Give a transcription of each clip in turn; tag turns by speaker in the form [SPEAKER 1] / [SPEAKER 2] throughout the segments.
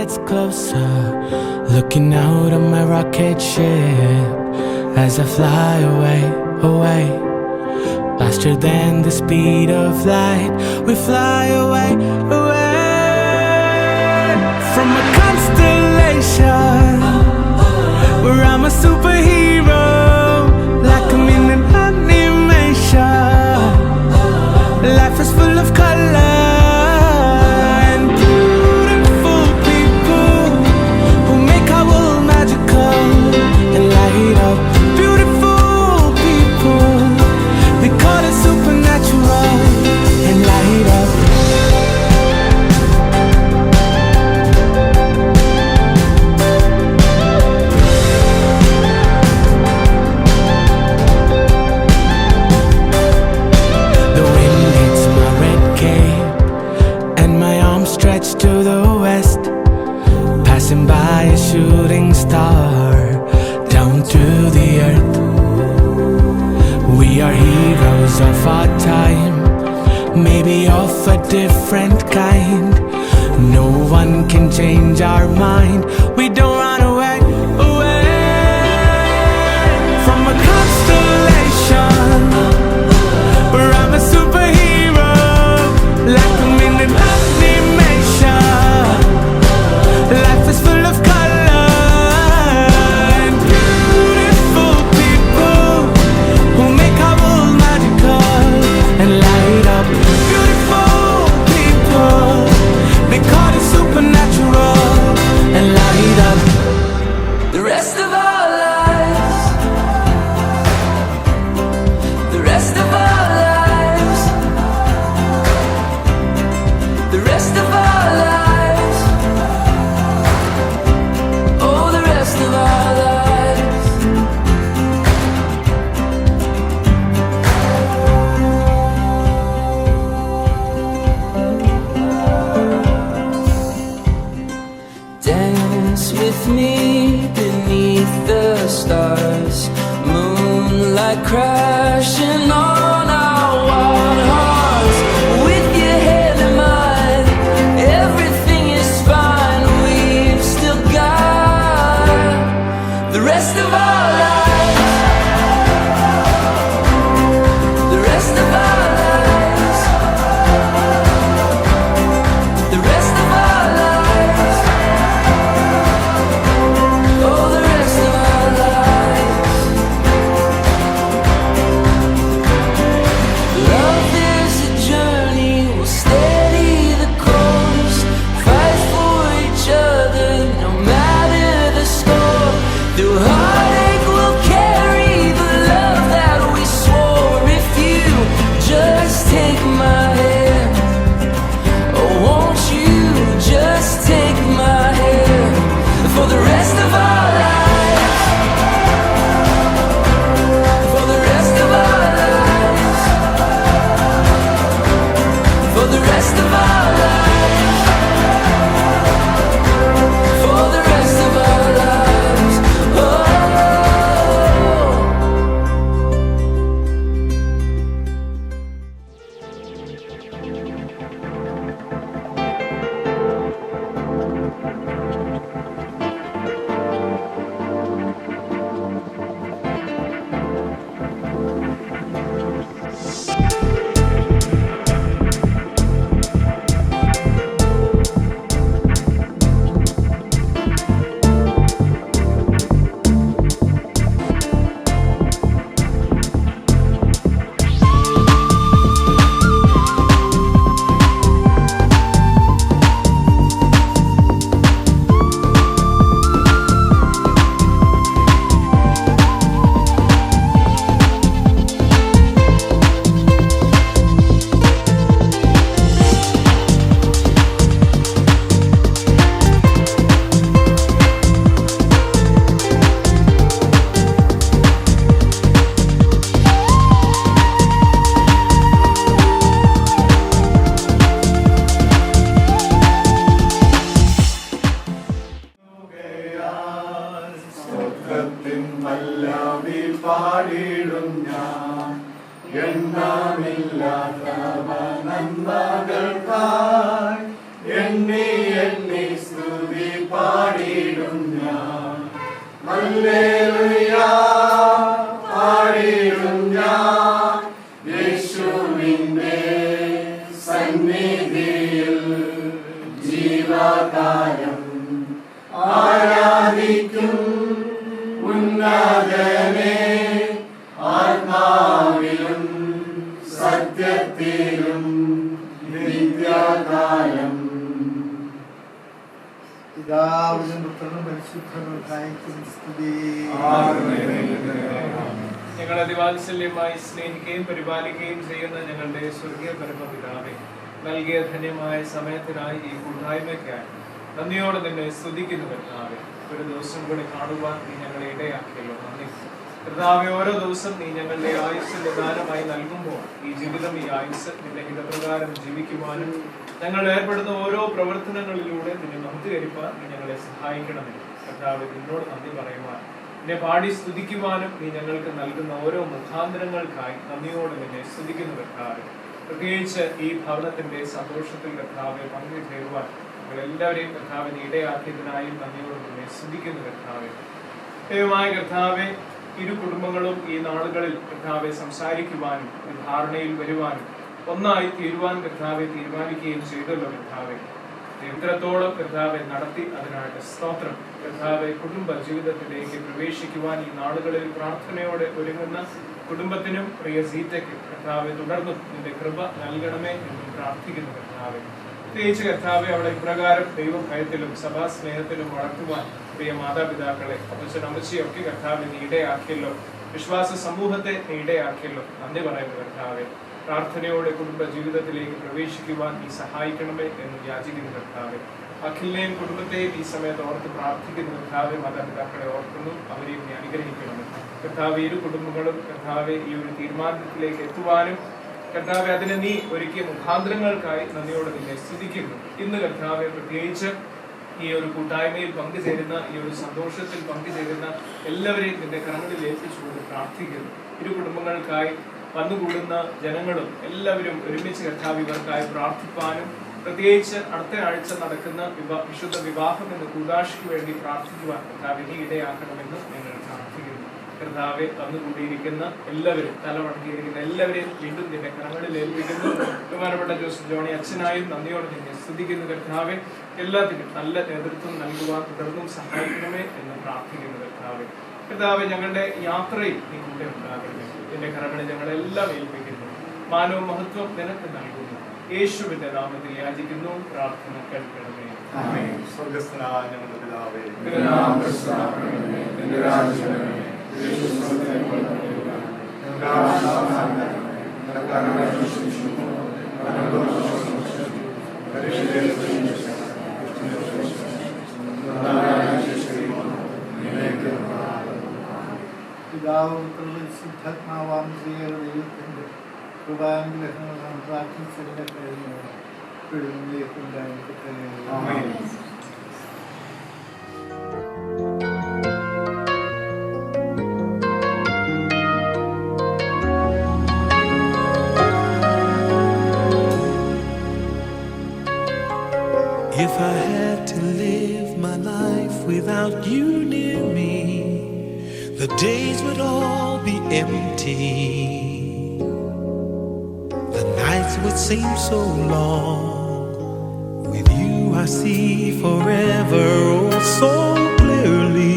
[SPEAKER 1] gets closer, looking out on my rocket ship as I fly away, away. Faster than the speed of light, we fly away, away. From a constellation where I'm a superhero, like I'm in an animation. Life is full of color and beautiful people who make our world magical and light up. Beautiful people, they call it supernatural and light up. Stretched to the west, passing by a shooting star down to the earth. We are heroes of our time, maybe of a different kind. No one can change our mind. We don't run away, away from a constellation where I'm a superhero, like I'm in an life is full of color and beautiful people who make our world magical and light up. Beautiful people, they call it supernatural and light up.
[SPEAKER 2] നിന്റെ സന്നിധിയിൽ ജീവകാലം ആരാധിക്കും ഉന്നതനെ ആത്മാവിലും സത്യത്തിലും നിത്യകാലം.
[SPEAKER 3] പിതാവിനും പുത്രനും പരിശുദ്ധനും സ്തുതി.
[SPEAKER 4] ഞങ്ങളെ അതിവാത്സല്യമായി സ്നേഹിക്കുകയും പരിപാലിക്കുകയും ചെയ്യുന്ന ഞങ്ങളുടെ സ്വർഗീയ പരമപിതാവേ, നൽകിയ ധന്യമായ സമയത്തിനായി ഈ കൂട്ടായ്മയ്ക്കായി നന്ദിയോടെ നിന്നെ സ്തുതിക്കുന്നു കർത്താവേ. ഒരു ദിവസം കൂടി കാണുവാൻ നീ ഞങ്ങളെ ഇടയാക്കിയല്ലോ, നന്ദി കർത്താവേ. ഓരോ ദിവസം നീ ഞങ്ങളുടെ ആയുസ്സിന്റെ ദാനമായി നൽകുമ്പോൾ ഈ ജീവിതം, ഈ ആയുസ് നിന്റെ ഹിതപ്രകാരം ജീവിക്കുവാനും ഞങ്ങൾ ഏർപ്പെടുന്ന ഓരോ പ്രവർത്തനങ്ങളിലൂടെ നിന്നെ നന്ദികരിപ്പാൻ നീ ഞങ്ങളെ സഹായിക്കണമേ കർത്താവേ. നിന്നോട് നന്ദി പറയുവാൻ, നിന്നെ പാടി സ്തുതിക്കുവാനും നീ ഞങ്ങൾക്ക് നൽകുന്ന ഓരോ മുഖാന്തരങ്ങൾക്കായി നന്ദിയോടെ നിന്നെ സ്തുതിക്കുന്നു കർത്താവേ. പ്രത്യേകിച്ച് ഈ ഭവനത്തിന്റെ സന്തോഷത്തിൽ കർത്താവെ പങ്കുചേരുവാൻ ഞങ്ങളെല്ലാവരെയും കർത്താവിനെ ഇടയാക്കിയതിനായും നന്ദിയോടെ നിന്നെ സ്തുതിക്കുന്നു കർത്താവെ. ദൈവമായ കർത്താവെ, ഇരു കുടുംബങ്ങളും ഈ നാളുകളിൽ കർത്താവെ സംസാരിക്കുവാനും ഒരു ധാരണയിൽ വരുവാനും ഒന്നായി തീരുവാൻ കർത്താവെ തീരുമാനിക്കുകയും ചെയ്തല്ലോ കർത്താവെ. ഇത്രത്തോളം കർത്താവെ നടത്തി, അതിനായിട്ട് സ്തോത്രം കർത്താവെ. കുടുംബ ജീവിതത്തിലേക്ക് പ്രവേശിക്കുവാൻ ഈ നാളുകളിൽ പ്രാർത്ഥനയോടെ ഒരുങ്ങുന്ന കുടുംബത്തിനും പ്രിയ സീതയ്ക്കും കർത്താവെ തുടർന്നും നിന്റെ കൃപ നൽകണമേ എന്ന് പ്രാർത്ഥിക്കുന്നു കർത്താവെ. പ്രത്യേകിച്ച് കർത്താവെ, അവിടെ ഇപ്രകാരം ദൈവഭയത്തിലും സഭാസ്നേഹത്തിലും വളർത്തുവാൻ പ്രിയ മാതാപിതാക്കളെ, അമ്മച്ചിയൊക്കെ കർത്താവെ നീ ഇടയാക്കിയല്ലോ, വിശ്വാസ സമൂഹത്തെ നീ ഇടയാക്കിയല്ലോ, നന്ദി പറയുന്നു കർത്താവെ. പ്രാർത്ഥനയോടെ കുടുംബ ജീവിതത്തിലേക്ക് പ്രവേശിക്കുവാൻ നീ സഹായിക്കണമേ എന്ന് യാചിക്കുന്നു കർത്താവെ. അഖിലിനെയും കുടുംബത്തെയും ഈ സമയത്ത് ഓർത്ത് പ്രാർത്ഥിക്കുന്നു കർത്താവെ. മാതാപിതാക്കളെ ഓർക്കുന്നു, അവരെയും നീ അനുഗ്രഹിക്കണമേ കർത്താവെ. ഇരു കുടുംബങ്ങളും കർത്താവെ ഈ ഒരു തീരുമാനത്തിലേക്ക് എത്തുവാനും കർത്താവെ അതിനെ നീ ഒരുക്കിയ മുഖാന്തരങ്ങൾക്കായി നന്ദിയോടെ നിന്നെ സ്തുതിക്കുന്നു. ഇന്ന് കർത്താവെ പ്രത്യേകിച്ച് ഈ ഒരു കൂട്ടായ്മയിൽ പങ്കുചേരുന്ന, ഈ ഒരു സന്തോഷത്തിൽ പങ്കുചേരുന്ന എല്ലാവരെയും നിന്റെ കരങ്ങളിൽ ഏൽപ്പിച്ചുകൊണ്ട് പ്രാർത്ഥിക്കുന്നു. ഇരു കുടുംബങ്ങൾക്കായി വന്നുകൂടുന്ന ജനങ്ങളും എല്ലാവരും ഒരുമിച്ച് കർത്താവ് ഇവർക്കായി പ്രാർത്ഥിപ്പാനും പ്രത്യേകിച്ച് അടുത്ത ആഴ്ച നടക്കുന്ന വിശുദ്ധ വിവാഹം എന്ന കൂടാശയ്ക്ക് വേണ്ടി പ്രാർത്ഥിക്കുവാൻ കർത്താവ് നീ ഇടയാക്കണമെന്ന് ഞങ്ങൾ പ്രാർത്ഥിക്കുന്നു കർത്താവെ. വന്നുകൂടിയിരിക്കുന്ന എല്ലാവരും, തലമടക്കിയിരിക്കുന്ന എല്ലാവരെയും വീണ്ടും നിന്റെ കരങ്ങളിൽ ഏൽപ്പിക്കുന്നു. ബഹുമാനപ്പെട്ട ജോസഫ് ജോണി അച്ഛനായും നന്ദിയോടെ നിന്നെ സ്തുതിക്കുന്നു കർത്താവെ. എല്ലാത്തിനും നല്ല നേതൃത്വം നൽകുവാൻ തുടർന്നും സഹായിക്കണമേ എന്ന് പ്രാർത്ഥിക്കുന്നു കർത്താവെ. കർത്താവെ, ഞങ്ങളുടെ യാത്രയിൽ നീ കൂടെ ഉണ്ടാകണമേ. നിന്റെ കരങ്ങളിൽ ഞങ്ങളെല്ലാം ഏൽപ്പിക്കുന്നു. മാനവ മഹത്വം നിനക്ക് നൽകുന്നു. യേശുവിന്റെ നാമത്തിൽ യാചിക്കുന്നു, പ്രാർത്ഥന കേൾക്കണമേ.
[SPEAKER 3] സ്വർഗ്ഗസ്ഥനായ ഞങ്ങളുടെ പിതാവേ, പിതാവും ശുദ്ധാത്മാവാം ദൈവത്തിന്റെ കൃപാനുഗ്രഹങ്ങൾ നാം പ്രാർത്ഥിച്ചതിന്റെ ഉണ്ടായിരിക്കട്ടെ.
[SPEAKER 1] If I had to live my life without you near me, the days would all be empty. The nights would seem so long. With you I see forever oh so clearly.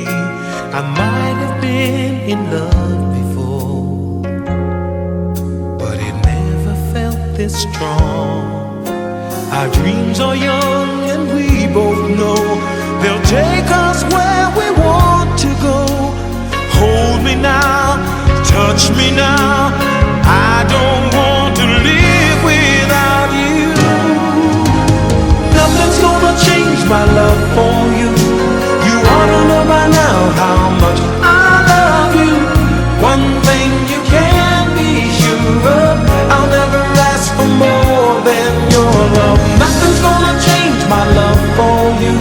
[SPEAKER 1] I might have been in love before, but it never felt this strong. Our dreams are young and we both know they'll take us where we want to go. Hold me now, touch me now, I don't want to live without you. Nothing's gonna change my love for you. You ought to know by now how much I love you. One thing you can be sure of, I'll never ask for more than your love. Nothing's gonna change my love for you.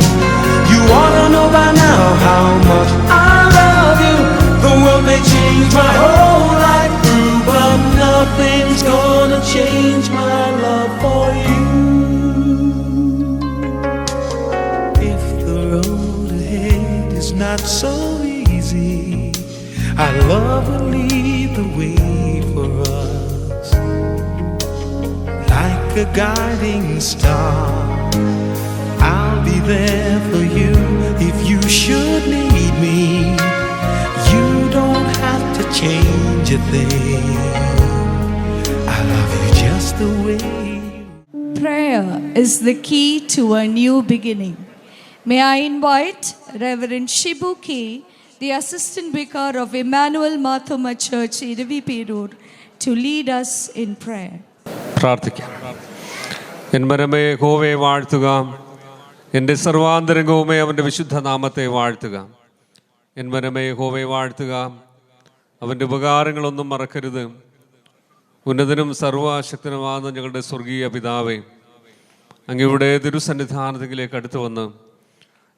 [SPEAKER 1] You ought to know by now how much I love you. The world may change my whole life through, but nothing's gonna change my love for you. If the road ahead is not so easy, our love will lead the way for us. a guiding star. I'll be there for you if you should need me. You don't have to change a thing. I love you just the way you.
[SPEAKER 2] Prayer is the key to a new beginning. May I invite Reverend Shibu K, the Assistant Vicar of Emmanuel Mathoma Church, Iravi Perur, to lead us in prayer.
[SPEAKER 5] പ്രാർത്ഥിക്കാം. N മനമേ യഹോവയെ വാഴ്ത്തുക, എൻ്റെ സർവാന്തരംഗവുമേ അവൻ്റെ വിശുദ്ധ നാമത്തെ വാഴ്ത്തുക. N മനമേ യഹോവയെ വാഴ്ത്തുക, അവൻ്റെ ഉപകാരങ്ങളൊന്നും മറക്കരുത്. ഉന്നതനും സർവശക്തനുമാകുന്ന ഞങ്ങളുടെ സ്വർഗീയ പിതാവേ, അങ്ങയുടെ തിരുസന്നിധാനത്തിലേക്ക് അടുത്തു വന്ന്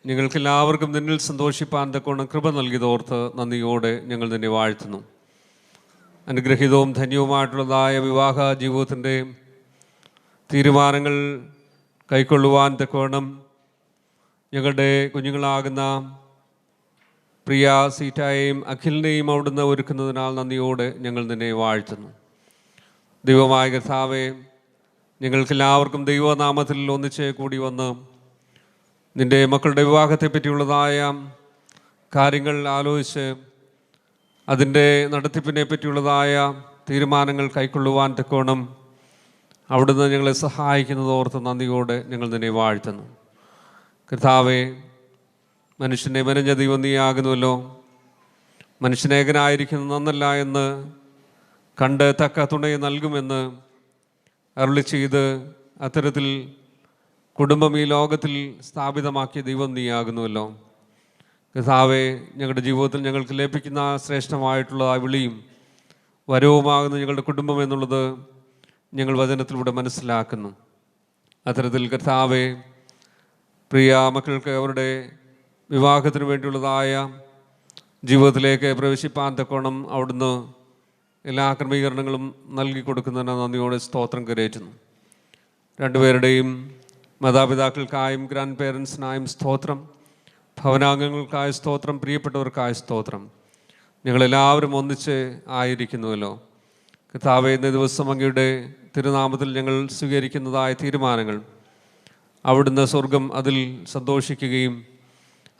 [SPEAKER 5] ഞങ്ങൾക്കെല്ലാവർക്കും നിന്നിൽ സന്തോഷിപ്പാൻ തക്കോണം കൃപ നൽകിയതോർത്ത് നന്ദിയോടെ ഞങ്ങൾ നിന്നെ വാഴ്ത്തുന്നു. അനുഗ്രഹീതവും ധന്യവുമായിട്ടുള്ളതായ വിവാഹ ജീവിതത്തിൻ്റെ തീരുമാനങ്ങൾ കൈക്കൊള്ളുവാൻ തക്കോണം ഞങ്ങളുടെ കുഞ്ഞുങ്ങളാകുന്ന പ്രിയ സീറ്റായെയും അഖിലിനെയും അവിടുന്ന് ഒരുക്കുന്നതിനാൽ നന്ദിയോടെ ഞങ്ങൾ നിന്നെ വാഴ്ത്തുന്നു. ദൈവമായ കർത്താവേ, ഞങ്ങൾക്കെല്ലാവർക്കും ദൈവനാമത്തിൽ ഒന്നിച്ച് കൂടി വന്ന് നിൻ്റെ മക്കളുടെ വിവാഹത്തെ പറ്റിയുള്ളതായ കാര്യങ്ങൾ ആലോചിച്ച് അതിൻ്റെ നടത്തിപ്പിനെ പറ്റിയുള്ളതായ തീരുമാനങ്ങൾ കൈക്കൊള്ളുവാൻ തക്കോണം അവിടുന്ന് ഞങ്ങളെ സഹായിക്കുന്നതോർത്ത് നന്ദിയോടെ ഞങ്ങൾ നിന്നെ വാഴ്ത്തുന്നു. കർത്താവേ, മനുഷ്യനെ മെനഞ്ഞ ദൈവം നീയാകുന്നുവല്ലോ. മനുഷ്യനേകനായിരിക്കുന്നത് നന്നല്ല എന്ന് കണ്ട് തക്ക തുണയെ നൽകുമെന്ന് അരുളി ചെയ്ത് അത്തരത്തിൽ കുടുംബം ഈ ലോകത്തിൽ സ്ഥാപിതമാക്കിയ ദൈവം നീയാകുന്നുവല്ലോ. കർത്താവേ, ഞങ്ങളുടെ ജീവിതത്തിൽ ഞങ്ങൾക്ക് ലഭിക്കുന്ന ശ്രേഷ്ഠമായിട്ടുള്ള ആ വിളിയും വരവുമാകുന്ന ഞങ്ങളുടെ കുടുംബം എന്നുള്ളത് ഞങ്ങൾ വചനത്തിലൂടെ മനസ്സിലാക്കുന്നു. അത്തരത്തിൽ കർത്താവേ, പ്രിയ മക്കൾക്ക് അവരുടെ വിവാഹത്തിന് വേണ്ടിയുള്ളതായ ജീവിതത്തിലേക്ക് പ്രവേശിപ്പാൻ തക്കോണം അവിടുന്ന് എല്ലാ ക്രമീകരണങ്ങളും നൽകി കൊടുക്കുന്നതിന് നന്ദിയോടെ സ്തോത്രം കരേറ്റുന്നു. രണ്ടുപേരുടെയും മാതാപിതാക്കൾക്കായും ഗ്രാൻഡ് പേരൻസിനായും സ്തോത്രം, ഭവനാംഗങ്ങൾക്കായ സ്തോത്രം, പ്രിയപ്പെട്ടവർക്കായ സ്തോത്രം. ഞങ്ങളെല്ലാവരും ഒന്നിച്ച് ആയിരിക്കുന്നുവല്ലോ. കർത്താവേ, ഇന്ന ദിവസം അങ്ങയുടെ തിരുനാമത്തിൽ ഞങ്ങൾ സ്വീകരിക്കുന്നതായ തീരുമാനങ്ങൾ അവിടുന്ന് സ്വർഗം അതിൽ സന്തോഷിക്കുകയും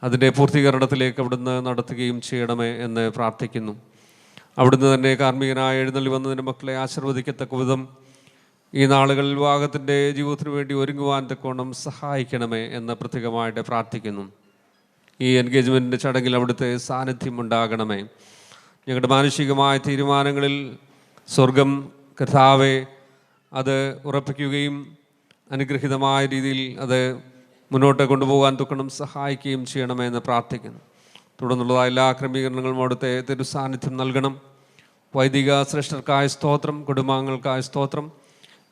[SPEAKER 5] അതിൻ്റെ പൂർത്തീകരണത്തിലേക്ക് അവിടുന്ന് നടത്തുകയും ചെയ്യണമേ എന്ന് പ്രാർത്ഥിക്കുന്നു. അവിടുന്ന് തന്നെ കാർമ്മികനായ എഴുന്നള്ളി വന്നതിൻ്റെ മക്കളെ ആശീർവദിക്കത്തക്ക വിധം ഈ നാളുകൾ വിവാഹത്തിൻ്റെ ജീവിതത്തിന് വേണ്ടി ഒരുങ്ങുവാൻ തക്കോണം സഹായിക്കണമേ എന്ന് പ്രത്യേകമായിട്ട് പ്രാർത്ഥിക്കുന്നു. ഈ എൻഗേജ്മെൻറ്റിൻ്റെ ചടങ്ങിൽ അവിടുത്തെ സാന്നിധ്യം ഉണ്ടാകണമേ. ഞങ്ങളുടെ മാനുഷികമായ തീരുമാനങ്ങളിൽ സ്വർഗം കർത്താവെ അത് ഉറപ്പിക്കുകയും അനുഗ്രഹീതമായ രീതിയിൽ അത് മുന്നോട്ട് കൊണ്ടുപോകാൻ തക്കോണം സഹായിക്കുകയും ചെയ്യണമേ എന്ന് പ്രാർത്ഥിക്കുന്നു. തുടർന്നുള്ളതായ എല്ലാ ക്രമീകരണങ്ങളും അവിടുത്തെ തിരുസാന്നിധ്യം നൽകണം. വൈദിക ശ്രേഷ്ഠർക്കായ സ്തോത്രം, കുടുംബാംഗങ്ങൾക്കായ സ്തോത്രം.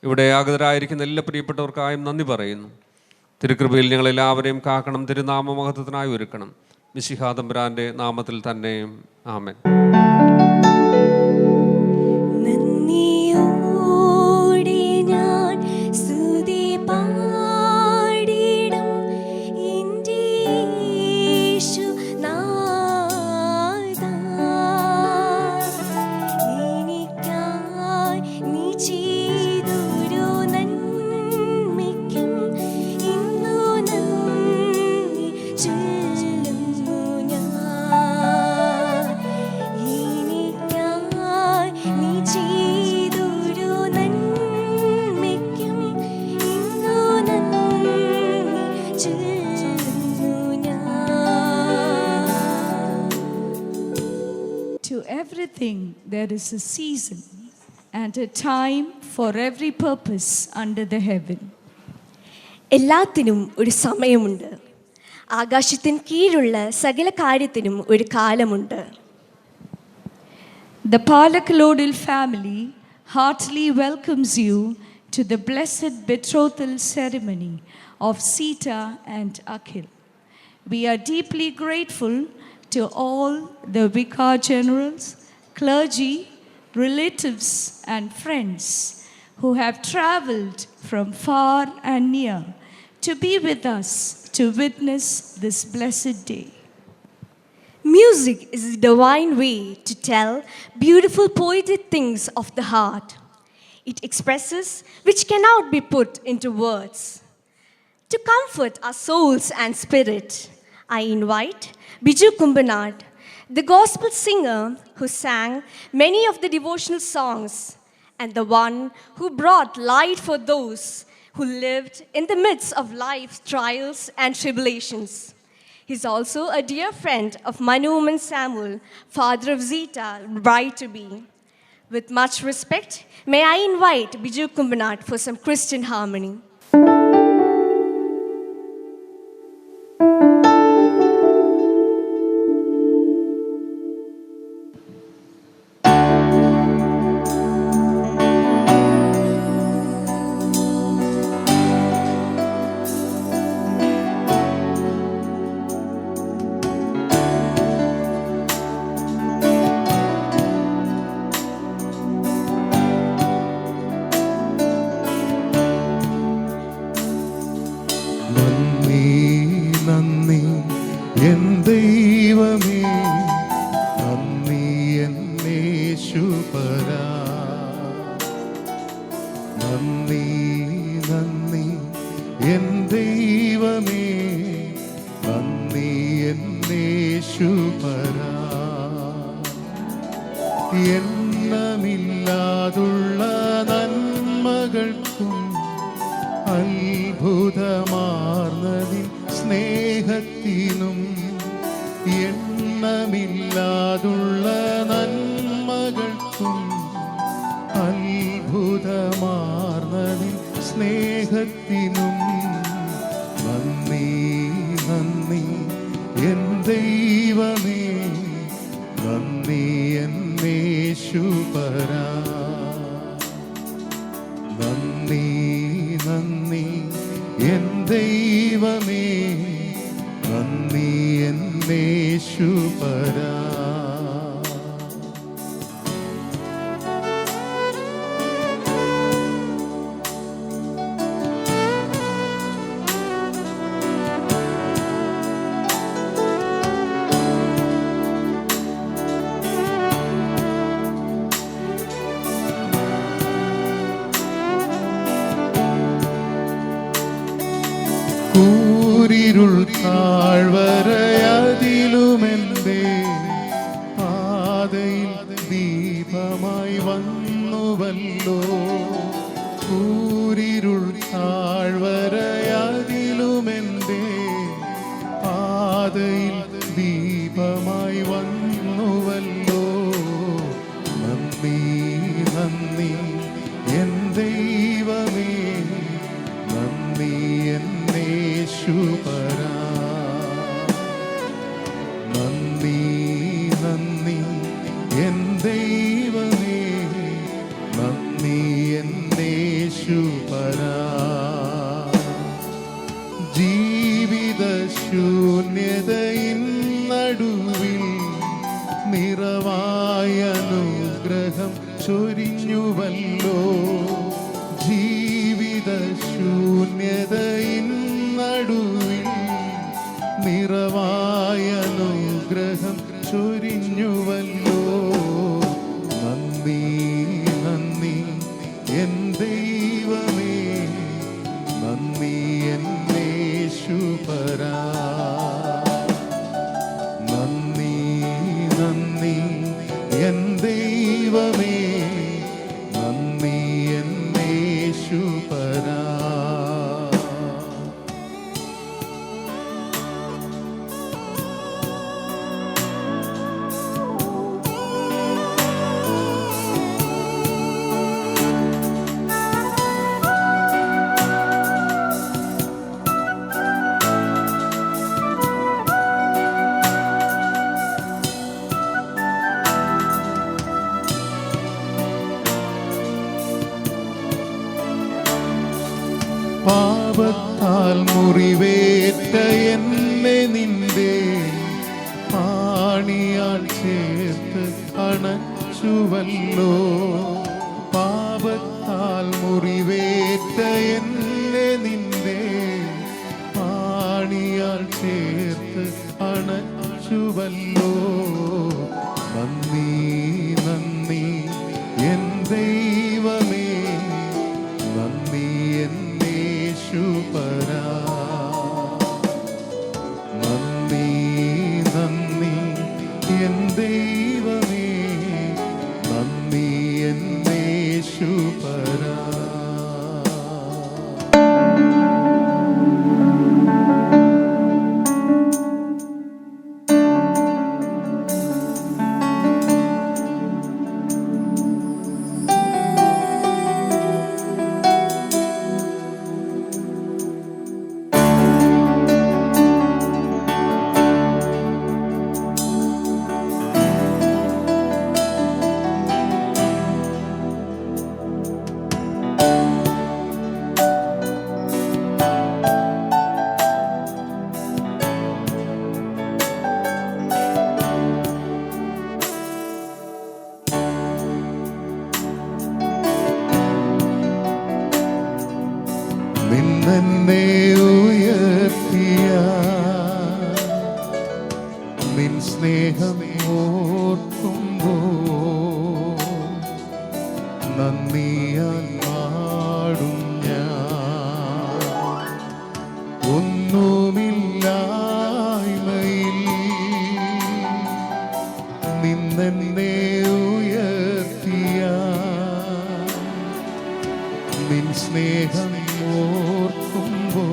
[SPEAKER 5] ഇവിടെ ആഗതരായിരിക്കുന്ന എല്ലാ പ്രിയപ്പെട്ടവർക്കായും നന്ദി പറയുന്നു. തിരുകൃപയിൽ ഞങ്ങളെല്ലാവരെയും കാക്കണം, തിരുനാമ മഹത്വത്തിനായി ഒരുക്കണം. മിശിഹാ തമ്പുരാൻ്റെ നാമത്തിൽ തന്നെ ആമേൻ.
[SPEAKER 2] Everything there is a season and a time for every purpose under the heaven.
[SPEAKER 6] എല്ലാത്തിനും ഒരു സമയമുണ്ട്. ആകാശത്തിന് കീഴുള്ള സകല കാര്യത്തിനും ഒരു കാലമുണ്ട്.
[SPEAKER 2] The Palakalodil family heartily welcomes you to the blessed betrothal ceremony of Sita and Akhil. We are deeply grateful to all the vicar generals, clergy, relatives and friends who have traveled from far and near to be with us to witness this blessed day.
[SPEAKER 6] Music is a divine way to tell beautiful poetic things of the heart. it expresses which cannot be put into words. To comfort our souls and spirit, I invite Biju Kumbanad, the gospel singer who sang many of the devotional songs and the one who brought light for those who lived in the midst of life's trials and tribulations. He's also a dear friend of Manu and Samuel, father of Zita, bride-to-be. With much respect, may I invite Biju Kumbanad for some Christian harmony.
[SPEAKER 7] എണ്ണമില്ലാതുള്ള നന്മകൾക്കും അത്ഭുതമാർന്നതിൻ സ്നേഹത്തിനും എണ്ണമില്ലാതുള്ള നന്മകൾക്കും അത്ഭുതമാർന്നതിൻ സ്നേഹത്തിനും നന്ദി നന്ദി N ദൈവമേ നന്ദി എന്നേശുപരാ നന്ദി നന്ദി N ദൈവമേ നന്ദി എന്നേശുപരാ കൂരിരുൾ താഴ്വരയതിലുമെന്തേ പാതയിൽ ദീപമായി വന്നുവല്ലോ കൂരിരുൾ താഴ്വരയതിലുമെന്തേ പാതയിൽ ദീപമായി വന്നുവല്ലോ നന്ദി നന്ദി എൻ ദൈവമേ നന്ദി എന്നേശുപരാ നന്ദി നന്ദി എൻ ദൈവമേ നന്ദി എന്നേശുപരാ ജീവിത ശൂന്യതയിൻ നടുവിൽ നിറവായ അനുഗ്രഹം ചൊരിഞ്ഞുവല്ലോ ജീവിത ശൂന്യതയിൻ നടുവിൽ നിറവായ അനുഗ്രഹം ചൊരിഞ്ഞുവല്ലോ നന്ദി നന്ദി എൻ ദൈവമേ നന്ദി എന്നേശുപരാ നന്ദി നന്ദി എൻ ദൈവമേ നന്ദി എന്നേശുപരാ പാപത്താൽ മുറിവേറ്റ എന്നെ നിന്റെ ആണിയാൽ ചേർത്ത് അണച്ചുവല്ലോ പാപത്താൽ മുറിവേറ്റ എന്നെ നിന്റെ ആണിയാൽ ചേർത്ത് അണച്ചുവല്ലോ നന്ദി നന്ദി എൻ ദൈവമേ നിന്നെ ഉയർത്തിയ നിൻ സ്നേഹം ഓർക്കുമ്പോ നന്ദിയാൽ പാടും ഞാൻ. ഒന്നുമില്ലായ്മയിൽ നിന്നെ ഉയർത്തിയ നിൻ സ്നേഹം ഓർക്കുമ്പോ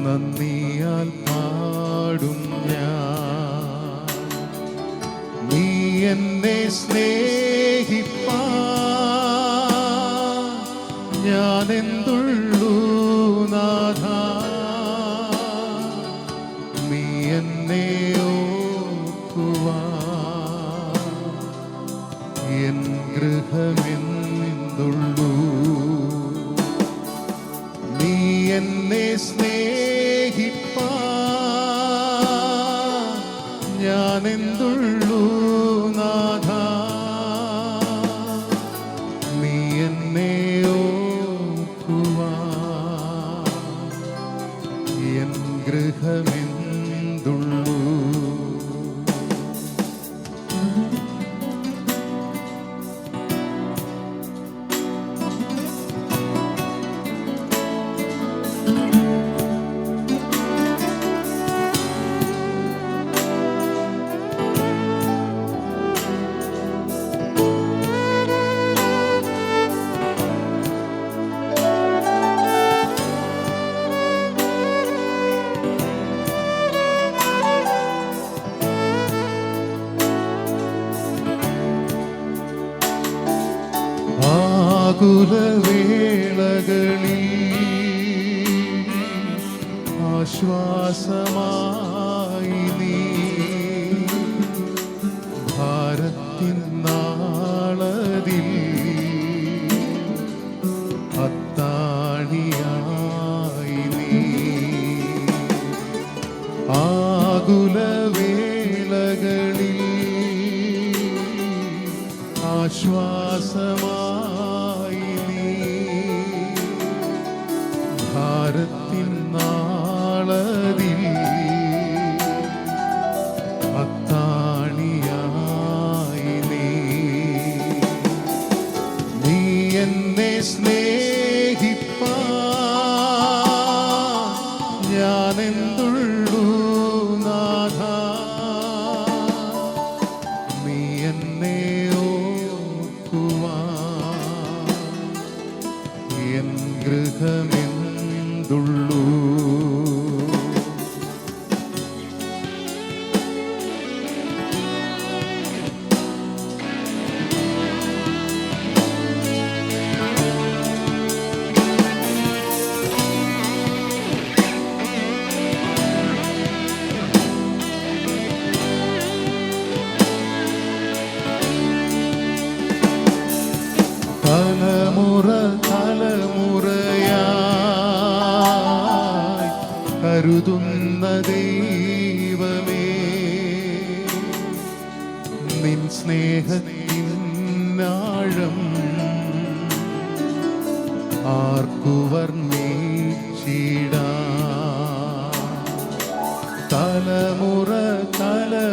[SPEAKER 7] നന്ദിയാൽ പാടും ഞാൻ. നീ എന്നെ സ്നേഹിപ്പാ ഞാൻ എന്തുള്ളൂ നാഥാ, നീ എന്നെ ഓർക്കുവാ എൻ ഗൃഹമെന്തുള്ളൂ. നീ എന്നെ സ്നേഹിപ്പാ ഞാൻ എന്തുള്ളൂ നാഥാ, നീ എന്നെ ഓർക്കുവാ എൻ ഗൃഹമെന്തുള്ളൂ. ആകുലവേളകളിൽ ആശ്വാസമായി നീ ഭാരത്തിൻ നാളതിൽ അത്താണിയായി നീ. ആകുലവേളകളിൽ ആശ്വാസമായി നീ ഭാരത്തിൻ നാളതിൽ അത്താണിയായി നീ. നീ എന്നെ സ്നേഹിപ്പാ ഞാൻ എന്തുള്ളൂ നാഥാ, നീ എന്നെ ഓർക്കുവാ എൻ ഗൃഹമെന്തുള്ളൂ. തലമുറ തലമുറയായി കരുതുന്ന ദൈവമേ, നിൻ സ്നേഹത്തിൻ ആഴം ആർക്കു വർണ്ണിച്ചിടാം. തലമുറ തലമുറയായി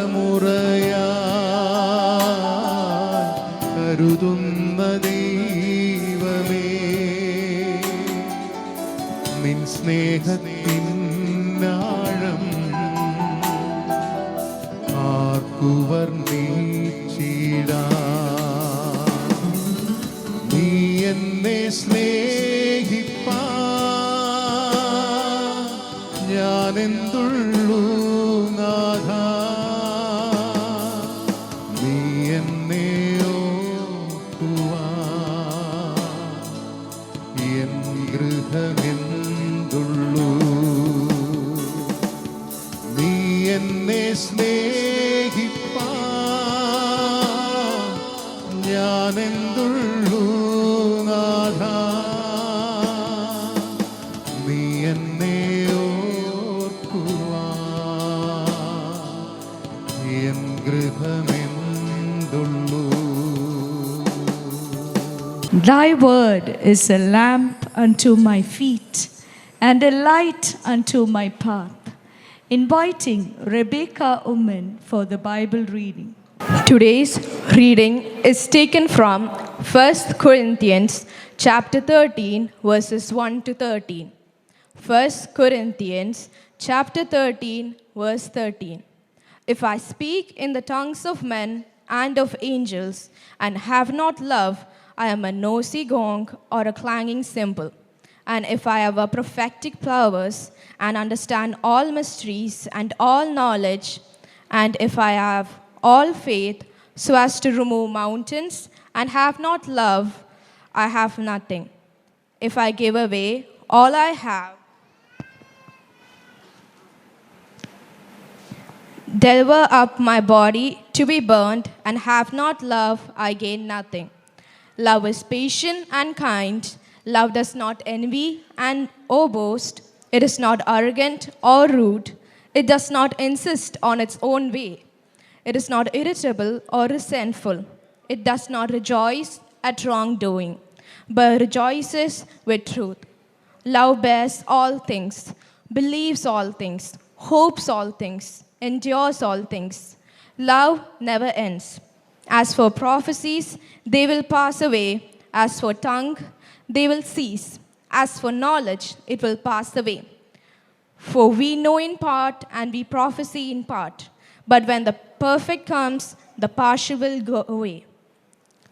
[SPEAKER 7] കരുതുന്ന ദൈവമേ, നിൻ സ്നേഹത്തിൻ ആഴം ആർക്കു വർണ്ണിച്ചിടാം. നീ എന്നെ സ്നേഹിപ്പാ ഞാൻ എന്തുള്ളൂ നാഥാ, നീ എന്നെ ഓർക്കുവാ എൻ ഗൃഹമെന്തുള്ളൂ. നീ എന്നെ സ്നേഹിപ്പാ ഞാൻ എന്തുള്ളൂ നാഥാ, നീ എന്നെ ഓർക്കുവാ N ഗൃഹമെന്തുള്ളൂ.
[SPEAKER 2] Thy word is a lamp unto my feet and a light unto my path. Inviting Rebecca Uman for the Bible reading.
[SPEAKER 8] Today's reading is taken from 1 Corinthians chapter 13 verses 1 to 13. 1 Corinthians chapter 13 verse 13. If I speak in the tongues of men and of angels and have not love, I am a noisy gong or a clanging cymbal. And if I have a prophetic powers and understand all mysteries and all knowledge, and if I have all faith so as to remove mountains and have not love, I have nothing. If I give away all I have, deliver up my body to be burned, and have not love, I gain nothing. Love is patient and kind. Love does not envy and or boast. It is not arrogant or rude. It does not insist on its own way. It is not irritable or resentful. It does not rejoice at wrongdoing, but rejoices with truth. Love bears all things, believes all things, hopes all things, endures all things. Love never ends. As for prophecies, they will pass away. As for tongue, they will cease. As for knowledge, it will pass away. For we know in part and we prophesy in part. But when the perfect comes, the partial will go away.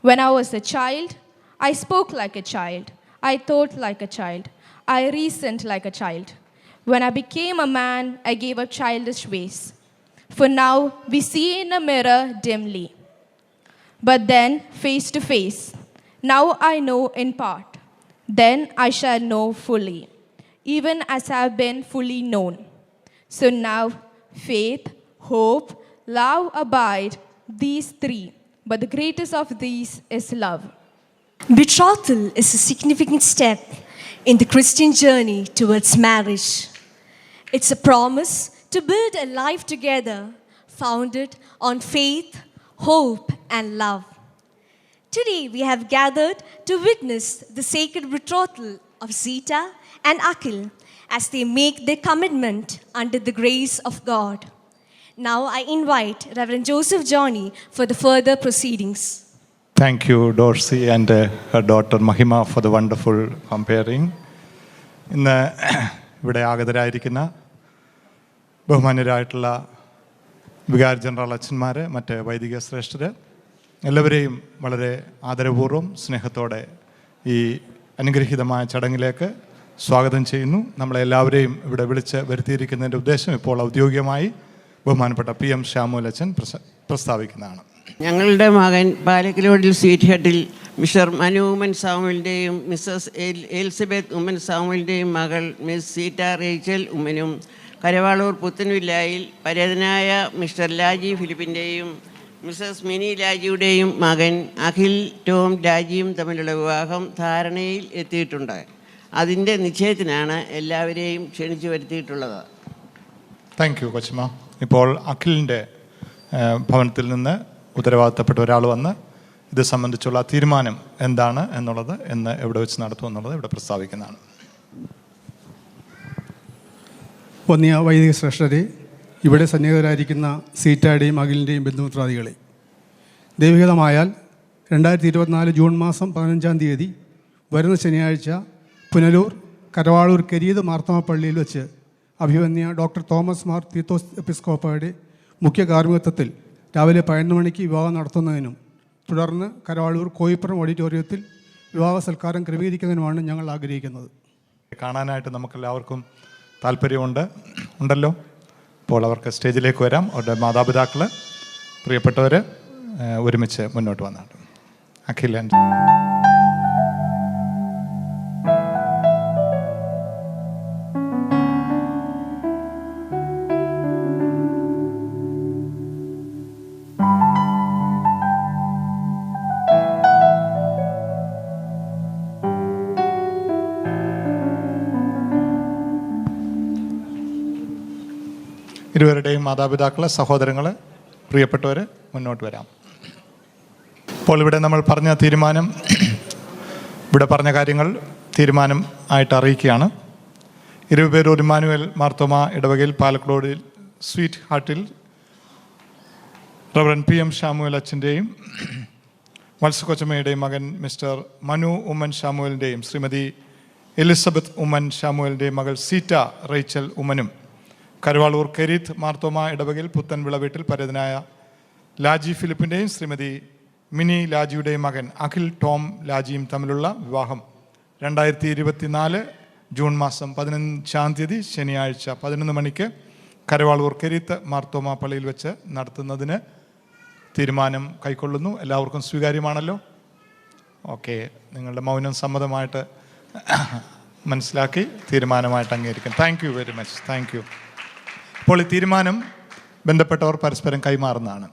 [SPEAKER 8] When I was a child, I spoke like a child. I thought like a child. I reasoned like a child. When I became a man, I gave up childish ways. For now we see in a mirror dimly, but then face to face. Now I know in part, then I shall know fully, even as I have been fully known. So now faith, hope, love abide, these three, but the greatest of these is love.
[SPEAKER 6] Betrothal is a significant step in the Christian journey towards marriage. It's a promise to build a life together founded on faith, hope, and love. Today we have gathered to witness the sacred betrothal of Zita and Akhil as they make their commitment under the grace of God. Now I invite Reverend Joseph Johnny for the further proceedings.
[SPEAKER 3] Thank you, Dorsey and her daughter Mahima for the wonderful comparing. ഇന്ന് ഇവിടെ ആഗതരായിരിക്കുന്ന ബഹുമാന്യരായിട്ടുള്ള വികാരി general അച്ഛന്മാർ, മറ്റ് വൈദിക ശ്രേഷ്ഠർ, എല്ലാവരെയും വളരെ ആദരപൂർവ്വം സ്നേഹത്തോടെ ഈ അനുഗ്രഹീതമായ ചടങ്ങിലേക്ക് സ്വാഗതം ചെയ്യുന്നു. നമ്മളെല്ലാവരെയും ഇവിടെ വിളിച്ച് വരുത്തിയിരിക്കുന്നതിൻ്റെ ഉദ്ദേശം ഇപ്പോൾ ഔദ്യോഗികമായി ബഹുമാനപ്പെട്ട PM ശ്യാമൂൽ അച്ഛൻ പ്രസ്താവിക്കുന്നതാണ്.
[SPEAKER 9] ഞങ്ങളുടെ മകൻ പാലക്കിലോടിൽ സ്വീറ്റ് ഹെഡിൽ മിസ്റ്റർ മനു ഉമ്മൻ സാമുവിൻ്റെയും മിസ്സസ് എലിസബത്ത് ഉമ്മൻ സാമുവിൻ്റെയും മകൾ മിസ് സീറ്റ റേച്ചൽ ഉമ്മനും കരവാളൂർ പുത്തൻവില്ലായിൽ പരേതനായ മിസ്റ്റർ ലാജി ഫിലിപ്പിൻ്റെയും മിസ്സസ് മിനി ലാജിയുടെയും മകൻ അഖിൽ ടോം ലാജിയും തമ്മിലുള്ള വിവാഹം ധാരണയിൽ എത്തിയിട്ടുണ്ട്. അതിൻ്റെ നിശ്ചയത്തിനാണ് എല്ലാവരെയും ക്ഷണിച്ചു വരുത്തിയിട്ടുള്ളത്.
[SPEAKER 3] താങ്ക് യു കൊച്ചമ്മ. ഇപ്പോൾ അഖിലിൻ്റെ ഭവനത്തിൽ നിന്ന് ഉത്തരവാദിത്തപ്പെട്ട ഒരാൾ വന്ന് ഇത് സംബന്ധിച്ചുള്ള തീരുമാനം എന്താണ് എന്നുള്ളത് എന്ന് എവിടെ വെച്ച് നടത്തും എന്നുള്ളത് ഇവിടെ പ്രസ്താവിക്കുന്നതാണ്.
[SPEAKER 10] വന്യ വൈദിക ശ്രേഷ്ഠരെ, ഇവിടെ സന്നിഹിതരായിരിക്കുന്ന സീറ്റയുടെയും അഖിലിൻ്റെയും ബന്ധുമിത്രാദികളെ, ദൈവഹിതമായാൽ 2024 ജൂൺ മാസം 15-ാം തീയതി വരുന്ന ശനിയാഴ്ച പുനലൂർ കരവാളൂർ കരീത് മാർത്തോമ പള്ളിയിൽ വെച്ച് അഭിവന്യ ഡോക്ടർ തോമസ് മാർ തീത്തോസ് എപ്പിസ്കോപ്പയുടെ മുഖ്യ കാർമ്മികത്വത്തിൽ രാവിലെ 11 മണിക്ക് വിവാഹം നടത്തുന്നതിനും തുടർന്ന് കരവാളൂർ കോയിപ്പുറം ഓഡിറ്റോറിയത്തിൽ വിവാഹ സൽക്കാരം ക്രമീകരിക്കുന്നതിനുമാണ് ഞങ്ങൾ ആഗ്രഹിക്കുന്നത്.
[SPEAKER 3] കാണാനായിട്ട് നമുക്കെല്ലാവർക്കും ഉണ്ടല്ലോ. അപ്പോൾ അവർക്ക് സ്റ്റേജിലേക്ക് വരാം. അവരുടെ മാതാപിതാക്കൾ, പ്രിയപ്പെട്ടവർ ഒരുമിച്ച് മുന്നോട്ട് വന്നാണ്. അഖിൽ ആൻഡ് ഇരുവരുടെയും മാതാപിതാക്കൾ, സഹോദരങ്ങൾ, പ്രിയപ്പെട്ടവർ മുന്നോട്ട് വരാം. അപ്പോൾ ഇവിടെ നമ്മൾ പറഞ്ഞ തീരുമാനം ഇവിടെ പറഞ്ഞ കാര്യങ്ങൾ തീരുമാനം ആയിട്ട് അറിയിക്കുകയാണ്. 20 പേർ ഒരു ഇമ്മാനുവേൽ മാർത്തോമ ഇടവകയിൽ പാലക്കോടിൽ സ്വീറ്റ് ഹാർട്ടിൽ റവറൻ PM ഷാമുവേൽ അച്ഛൻ്റെയും വത്സകൊച്ചമ്മയുടെയും മകൻ മിസ്റ്റർ മനു ഉമ്മൻ ഷാമുവേലിൻ്റെയും ശ്രീമതി എലിസബത്ത് ഉമ്മൻ ഷാമുവേലിൻ്റെയും മകൾ സീറ്റ റേച്ചൽ ഉമ്മനും കരുവാളൂർ കെരീത്ത് മാർത്തോമ ഇടവകയിൽ പുത്തൻവിള വീട്ടിൽ പരേതനായ ലാജി ഫിലിപ്പിൻ്റെയും ശ്രീമതി മിനി ലാജിയുടെയും മകൻ അഖിൽ ടോം ലാജിയും തമ്മിലുള്ള വിവാഹം 2024 ജൂൺ മാസം 15-ാം തീയതി ശനിയാഴ്ച 11 മണിക്ക് കരുവാളൂർ കെരീത്ത് മാർത്തോമ പള്ളിയിൽ വെച്ച് നടത്തുന്നതിന് തീരുമാനം കൈക്കൊള്ളുന്നു. എല്ലാവർക്കും സ്വീകാര്യമാണല്ലോ? ഓക്കെ, നിങ്ങളുടെ മൗനം സമ്മതമായിട്ട് മനസ്സിലാക്കി തീരുമാനമായിട്ട് അംഗീകരിക്കും. Thank you very much. Thank you. ഇപ്പോൾ ഈ തീരുമാനം ബന്ധപ്പെട്ടവർ പരസ്പരം കൈമാറുന്നതാണ്.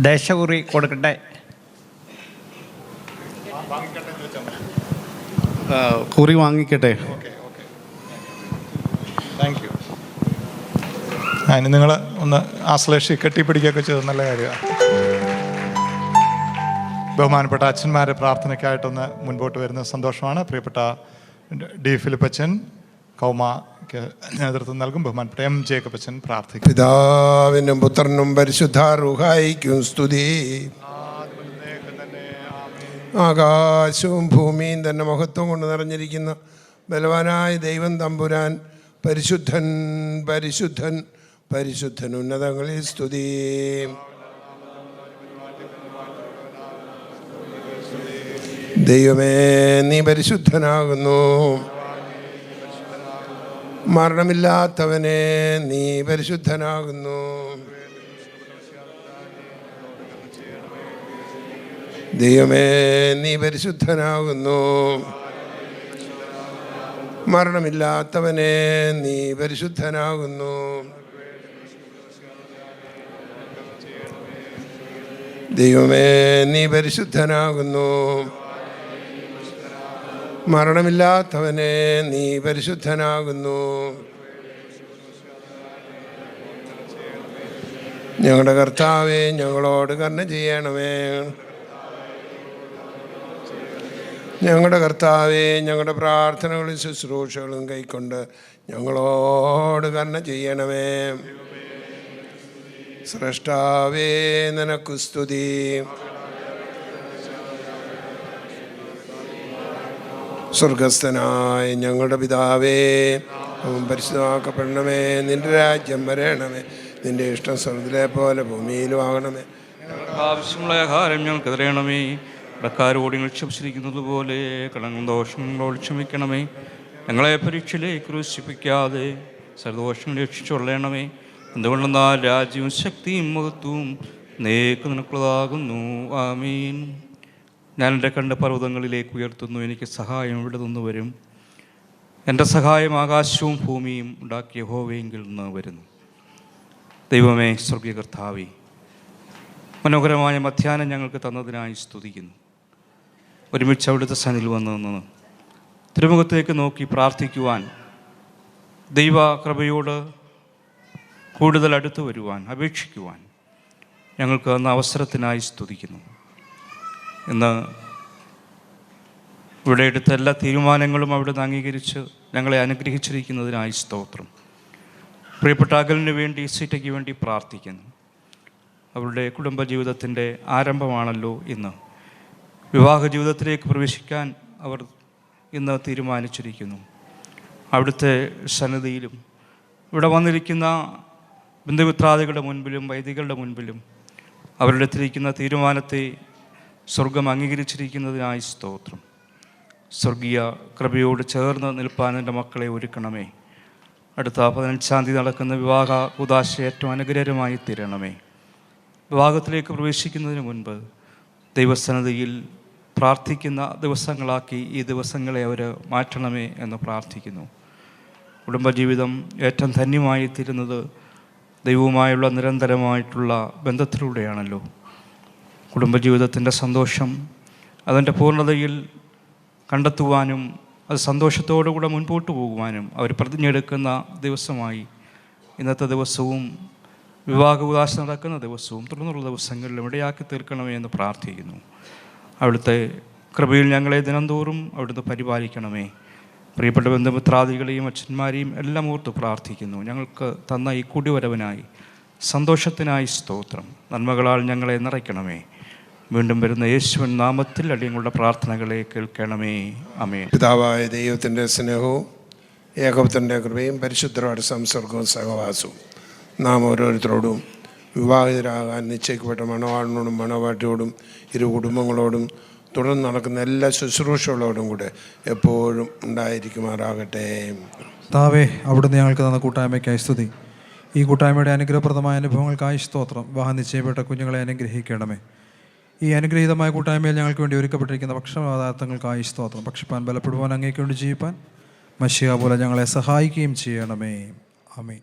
[SPEAKER 11] ദേശകുറി കൊടുക്കട്ടെ.
[SPEAKER 10] കുറി വാങ്ങിക്കട്ടെ.
[SPEAKER 3] Thank you. അതിന് നിങ്ങൾ ഒന്ന് ആശ്ലേഷി കെട്ടിപ്പിടിക്കുകയൊക്കെ ചെയ്ത് നല്ല കാര്യമാണ്. ബഹുമാനപ്പെട്ട അച്ഛന്മാരെ പ്രാർത്ഥനയ്ക്കായിട്ടൊന്ന് മുൻപോട്ട് വരുന്ന സന്തോഷമാണ്. പ്രിയപ്പെട്ട D. ഫിലിപ്പച്ചൻ കൗമയ്ക്ക് നേതൃത്വം നൽകും. ബഹുമാനപ്പെട്ട M. ജേക്കബ് അച്ഛൻ പ്രാർത്ഥിക്കും.
[SPEAKER 12] പിതാവിനും പുത്രനും പരിശുദ്ധ റൂഹായിക്കും സ്തുതി. ആകാശവും ഭൂമിയും തന്നെ മഹത്വം കൊണ്ട് നിറഞ്ഞിരിക്കുന്ന ബലവാനായ ദൈവം തമ്പുരാൻ പരിശുദ്ധൻ പരിശുദ്ധൻ പരിശുദ്ധൻ ഉന്നതങ്ങളിൽ സ്തുതി. ദൈവമേ നീ പരിശുദ്ധനാകുന്നു. മരണമില്ലാത്തവനെ നീ പരിശുദ്ധനാകുന്നു. ദൈവമേ നീ പരിശുദ്ധനാകുന്നു. മരണമില്ലാത്തവനെ നീ പരിശുദ്ധനാകുന്നു. ദൈവമേ നീ പരിശുദ്ധനാകുന്നു. മരണമില്ലാത്തവനെ നീ പരിശുദ്ധനാകുന്നു. ഞങ്ങളുടെ കർത്താവേ ഞങ്ങളോട് കരുണ ചെയ്യണമേ. ഞങ്ങളുടെ കർത്താവേ ഞങ്ങളുടെ പ്രാർത്ഥനകളും ശുശ്രൂഷകളും കൈക്കൊണ്ട് ഞങ്ങളോട് കരുണ ചെയ്യണമേ. സ്രഷ്ടാവേ നിനക്കു സ്തുതി. സ്വർഗസ്ഥനായ ഞങ്ങളുടെ പിതാവേ, അവൻ പരിശുദ്ധമാക്കപ്പെടണമേ. നിന്റെ രാജ്യം വരണമേ. നിന്റെ ഇഷ്ടം സ്വർഗ്ഗത്തിലെ പോലെ ഭൂമിയിലും ആകണമേ.
[SPEAKER 13] ആവശ്യമുള്ള ആഹാരം ഞങ്ങൾക്ക് തരണമേ. കടക്കാരോട് ഞങ്ങൾ ക്ഷമിച്ചിരിക്കുന്നത് പോലെ കടങ്ങളും ദോഷങ്ങളോട് ക്ഷമിക്കണമേ. ഞങ്ങളെ പരീക്ഷയിലേക്ക് ക്രൂശിപ്പിക്കാതെ സർദോഷം രക്ഷിച്ചുകൊള്ളണമേ. എന്തുകൊണ്ടെന്നാൽ രാജ്യവും ശക്തിയും മഹത്വവും നേക്ക് നിനക്കുള്ളതാകുന്നു. ആമീൻ. ഞാൻ എൻ്റെ കണ്ട പർവ്വതങ്ങളിലേക്ക് ഉയർത്തുന്നു. എനിക്ക് സഹായം ഇവിടെ നിന്ന് വരും. എൻ്റെ സഹായം ആകാശവും ഭൂമിയും ഉണ്ടാക്കിയ യഹോവയെങ്കിൽ നിന്ന് വരുന്നു. ദൈവമേ, സ്വർഗീയ കർത്താവേ, മനോഹരമായ മധ്യാഹ്നം ഞങ്ങൾക്ക് തന്നതിനായി സ്തുതിക്കുന്നു. ഒരുമിച്ച് അവിടുത്തെ സന്നിധിയിൽ വന്നു നിന്ന് തിരുമുഖത്തേക്ക് നോക്കി പ്രാർത്ഥിക്കുവാൻ, ദൈവ കൃപയോട് കൂടുതൽ അടുത്ത് വരുവാൻ, അപേക്ഷിക്കുവാൻ ഞങ്ങൾക്ക് തന്ന അവസരത്തിനായി സ്തുതിക്കുന്നു. ഇന്ന് ഇവിടെ എടുത്ത എല്ലാ തീരുമാനങ്ങളും അവിടുന്ന് അംഗീകരിച്ച് ഞങ്ങളെ അനുഗ്രഹിച്ചിരിക്കുന്നതിനായി സ്തോത്രം. പ്രിയപ്പെട്ട അകലിന് വേണ്ടി, സീറ്റയ്ക്ക് വേണ്ടി പ്രാർത്ഥിക്കുന്നു. അവരുടെ കുടുംബജീവിതത്തിൻ്റെ ആരംഭമാണല്ലോ ഇന്ന്. വിവാഹ ജീവിതത്തിലേക്ക് പ്രവേശിക്കാൻ അവർ ഇന്ന് തീരുമാനിച്ചിരിക്കുന്നു. അവിടുത്തെ സന്നിധിയിലും ഇവിടെ വന്നിരിക്കുന്ന ബന്ധുമിത്രാദികളുടെ മുൻപിലും വൈദികളുടെ മുൻപിലും അവരെടുത്തിരിക്കുന്ന തീരുമാനത്തെ സ്വർഗം അംഗീകരിച്ചിരിക്കുന്നതിനായി സ്തോത്രം. സ്വർഗീയ കൃപയോട് ചേർന്ന് നിൽപ്പാൻ എൻ്റെ മക്കളെ ഒരുക്കണമേ. അടുത്ത 15-ാം തീയതി നടക്കുന്ന വിവാഹ ഉദാശ ഏറ്റവും അനുഗ്രഹമായി തീരണമേ. വിവാഹത്തിലേക്ക് പ്രവേശിക്കുന്നതിന് മുൻപ് ദൈവസന്നിധിയിൽ പ്രാർത്ഥിക്കുന്ന ദിവസങ്ങളാക്കി ഈ ദിവസങ്ങളെ അവർ മാറ്റണമേ എന്ന് പ്രാർത്ഥിക്കുന്നു. കുടുംബജീവിതം ഏറ്റവും ധന്യമായി തീരുന്നത് ദൈവവുമായുള്ള നിരന്തരമായിട്ടുള്ള ബന്ധത്തിലൂടെയാണല്ലോ. കുടുംബജീവിതത്തിൻ്റെ സന്തോഷം അതിൻ്റെ പൂർണ്ണതയിൽ കണ്ടെത്തുവാനും അത് സന്തോഷത്തോടുകൂടെ മുൻപോട്ട് പോകുവാനും അവർ പ്രതിജ്ഞയെടുക്കുന്ന ദിവസമായി ഇന്നത്തെ ദിവസവും വിവാഹോദാശ നടക്കുന്ന ദിവസവും തുടർന്നുള്ള ദിവസങ്ങളിലും ഇടയാക്കി തീർക്കണമേ എന്ന് പ്രാർത്ഥിക്കുന്നു. അവിടുത്തെ കൃപയിൽ ഞങ്ങളെ ദിനംതോറും അവിടുന്ന് പരിപാലിക്കണമേ. പ്രിയപ്പെട്ട ബന്ധുമിത്രാദികളെയും അച്ഛന്മാരെയും എല്ലാം ഓർത്ത് പ്രാർത്ഥിക്കുന്നു. ഞങ്ങൾക്ക് തന്ന ഈ കൂടിവരവിനായി സന്തോഷത്തിനായി സ്തോത്രം. നന്മകളാൽ ഞങ്ങളെ നിറയ്ക്കണമേ. വീണ്ടും വരുന്ന യേശുവിൻ നാമത്തിൽ അടിയങ്ങളുടെ പ്രാർത്ഥനകളെ കേൾക്കണമേ. ആമേൻ.
[SPEAKER 12] പിതാവായ ദൈവത്തിൻ്റെ സ്നേഹവും ഏകപുത്രൻ്റെ കൃപയും പരിശുദ്ധരുടെ സംസർഗവും സഹവാസവും നാം ഓരോരുത്തരോടും വിവാഹിതരാകാൻ നിശ്ചയിക്കപ്പെട്ട മണവാളിനോടും മണവാട്ടിയോടും ഇരു കുടുംബങ്ങളോടും തുടർന്ന് നടക്കുന്ന എല്ലാ ശുശ്രൂഷകളോടും കൂടെ എപ്പോഴും ഉണ്ടായിരിക്കുമാറാകട്ടെ.
[SPEAKER 14] താവേ, അവിടുന്ന് ഞങ്ങൾക്ക് തന്ന കൂട്ടായ്മയ്ക്കായി സ്തുതി. ഈ കൂട്ടായ്മയുടെ അനുഗ്രഹപ്രദമായ അനുഭവങ്ങൾക്കായി സ്തോത്രം. വിവാഹം നിശ്ചയപ്പെട്ട കുഞ്ഞുങ്ങളെ അനുഗ്രഹിക്കണമേ. ഈ അനുഗ്രഹീതമായ കൂട്ടായ്മയിൽ ഞങ്ങൾക്ക് വേണ്ടി ഒരുക്കപ്പെട്ടിരിക്കുന്ന ഭക്ഷണപദാർത്ഥങ്ങൾക്കായി സ്തോത്രം. ഭക്ഷിപ്പാൻ ബലപ്പെടുവാൻ അങ്ങേക്ക് വേണ്ടി ജീവിപ്പാൻ മശിഹ പോലെ ഞങ്ങളെ സഹായിക്കുകയും ചെയ്യണമേ. ആമേൻ.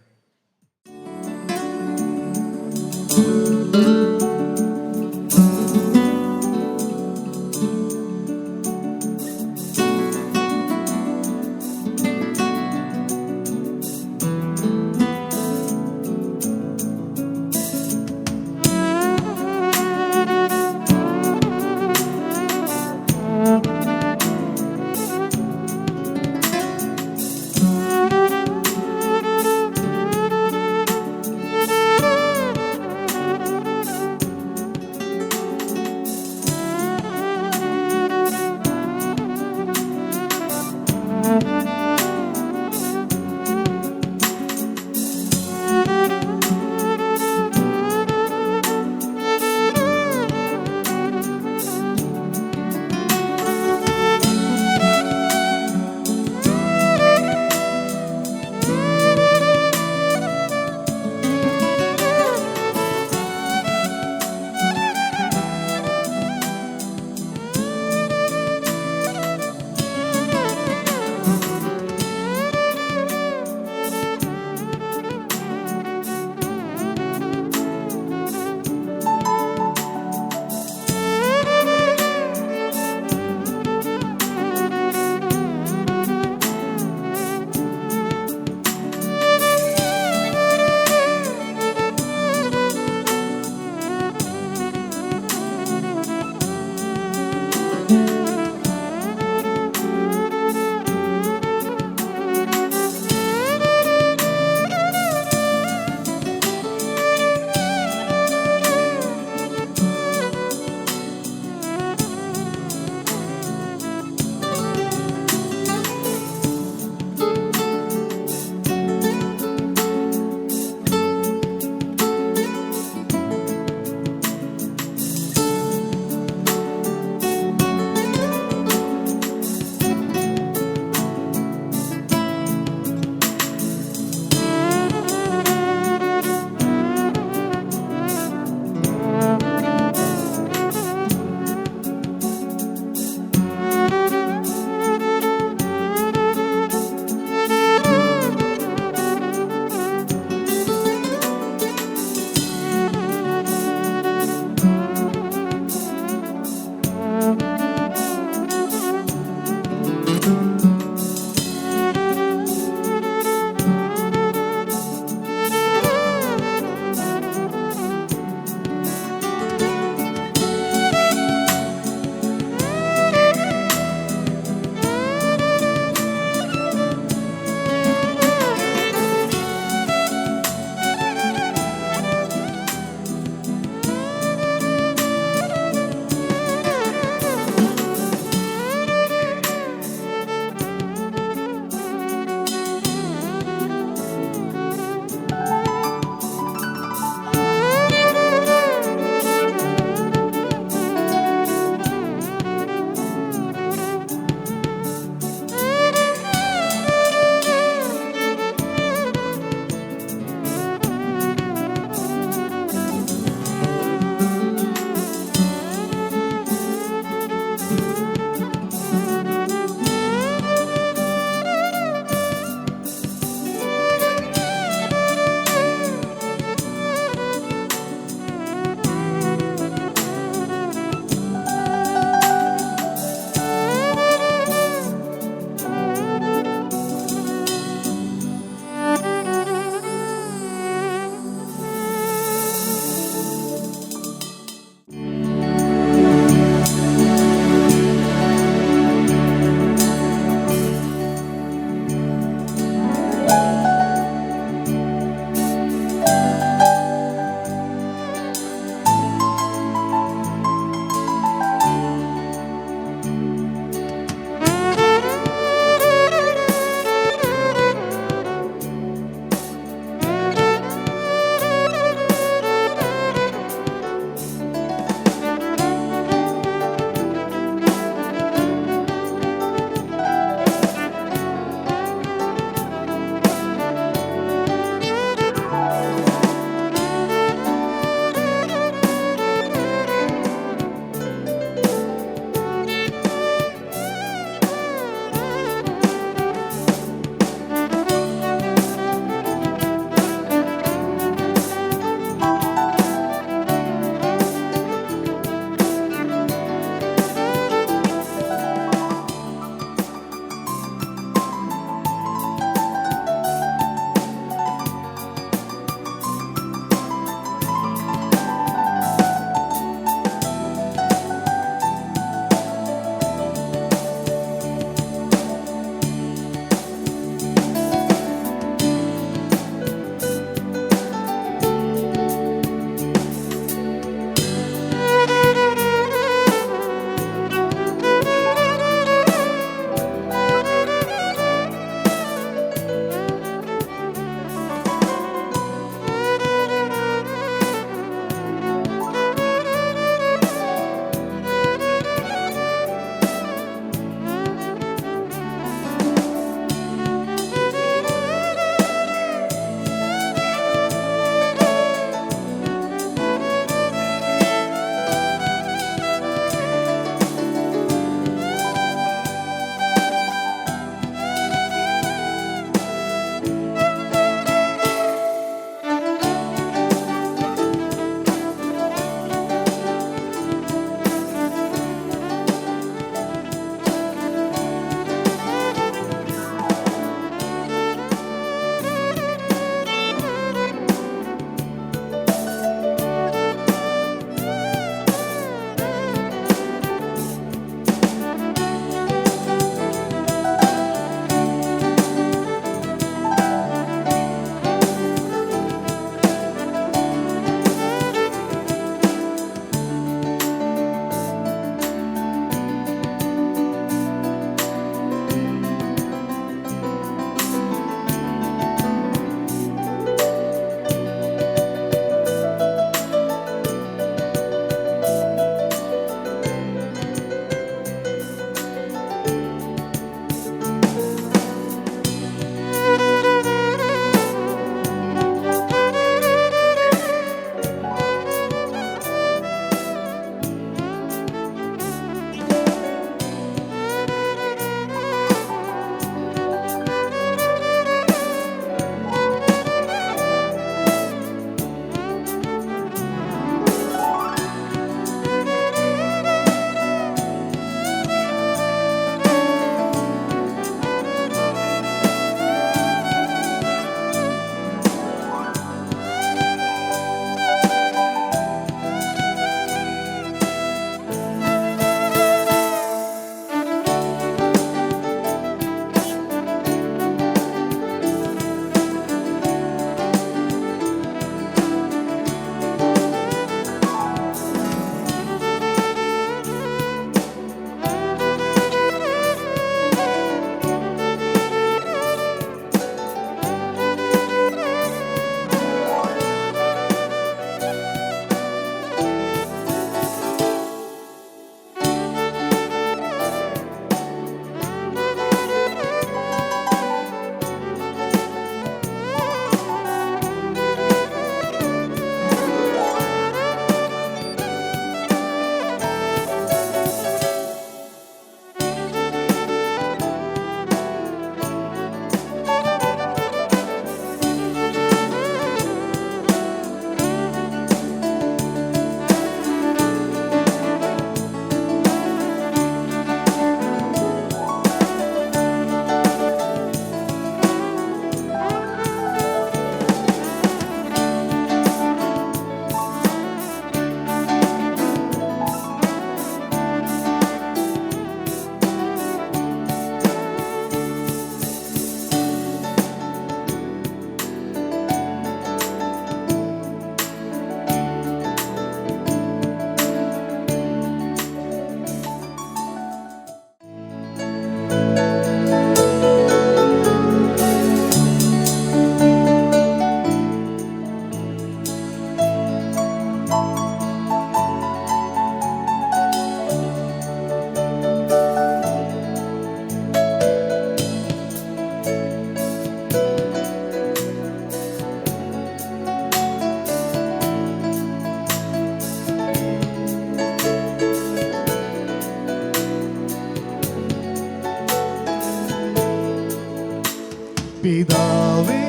[SPEAKER 7] പിതാവേ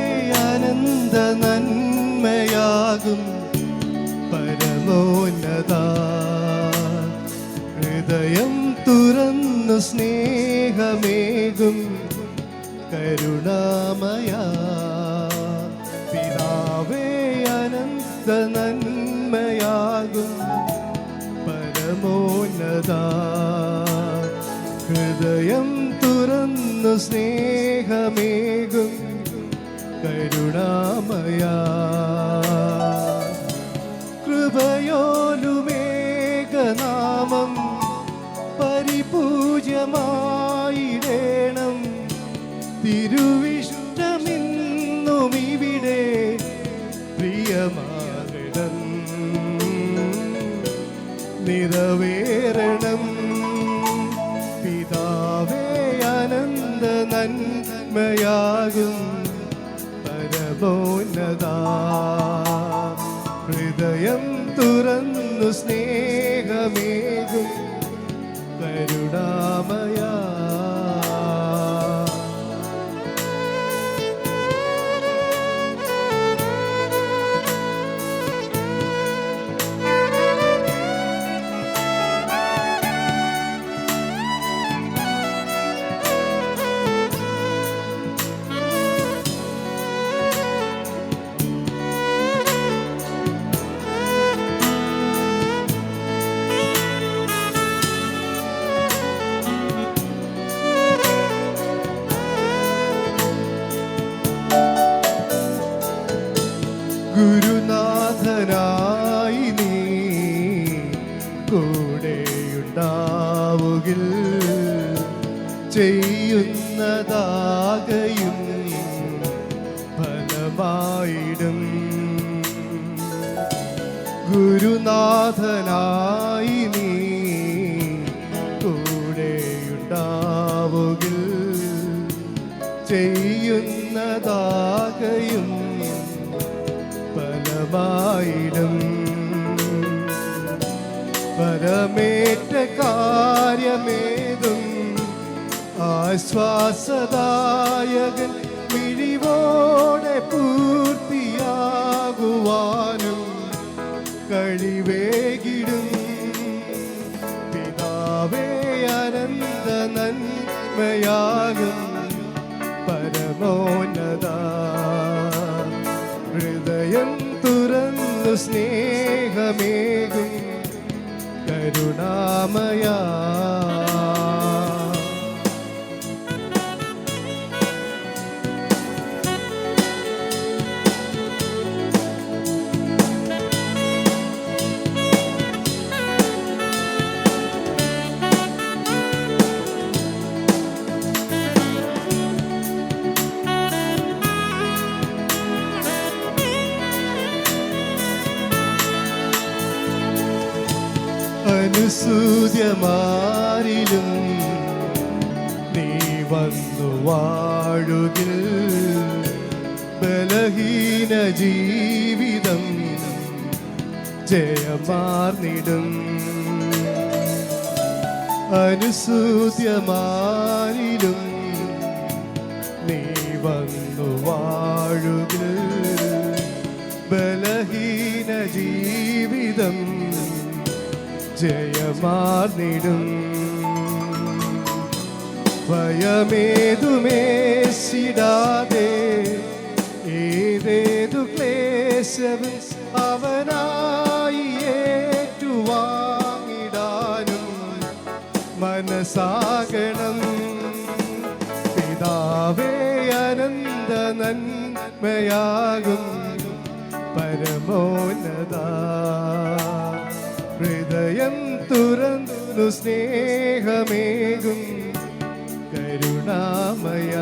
[SPEAKER 7] അനന്ത നന്മയാകും പരമോന്നത, ഹൃദയം തുറന്നു സ്നേഹമേകും കരുണാമയ. പിതാവേ അനന്ത നന്മയാകും പരമോന്നത, ഹൃദയം തുറന്നു സ്നേഹമേകും കരുണാമയ. കൃപയോലുമേകനാമം പരിപൂജ്യമായിടേണം, തിരുവിഷ്ടമിന്നും ഇവിടെ പ്രിയമാകണം, നിറവേറണം. പിതാവേ അനന്ത നന്മയാകും പരമോന്നത, ഹൃദയം തുറന്നു സ്നേഹമേകും കരുണാമയ. ഗുരുനാഥനായി നീ കൂടെയുണ്ടാവുകിൽ, ചെയ്യുന്നതാകയും ഫലമായിടും. ഗുരുനാഥനായി നീ കൂടെയുണ്ടാവുകിൽ, ചെയ്യുന്നതാകയും ഫലമായിടും. പരമേറ്റ കാര്യമേതും ആശ്വാസദായകൻ മിഴിവോടെ പൂർത്തിയാകുവാനും കഴിവേകിടും. പിതാവേ അനന്ത നന്മയാകും പരമോന്നത, ഹൃദയം തുറന്നു സ്നേഹമേകും കരുണാമയ. അനുസൂര്യമാരിലും നീ വന്നു വാഴുകിൽ, ബലഹീന ജീവിതം ജയമാർന്നിടും. അനുസൂര്യമാരിലും നീ വന്നു വാഴുകിൽ, ബലഹീന ജീവിതം ജയമാർന്നിടും. ഭയമേതുമേശിടാതെ ഏതേതു ക്ലേശവും അവനായി ഏറ്റുവാങ്ങിടാനും മനസ്സാകണം. പിതാവേ അനന്ത നന്മയാകും പരമോന്നത, ഹൃദയം തുറന്നു സ്നേഹമേകും കരുണാമയ.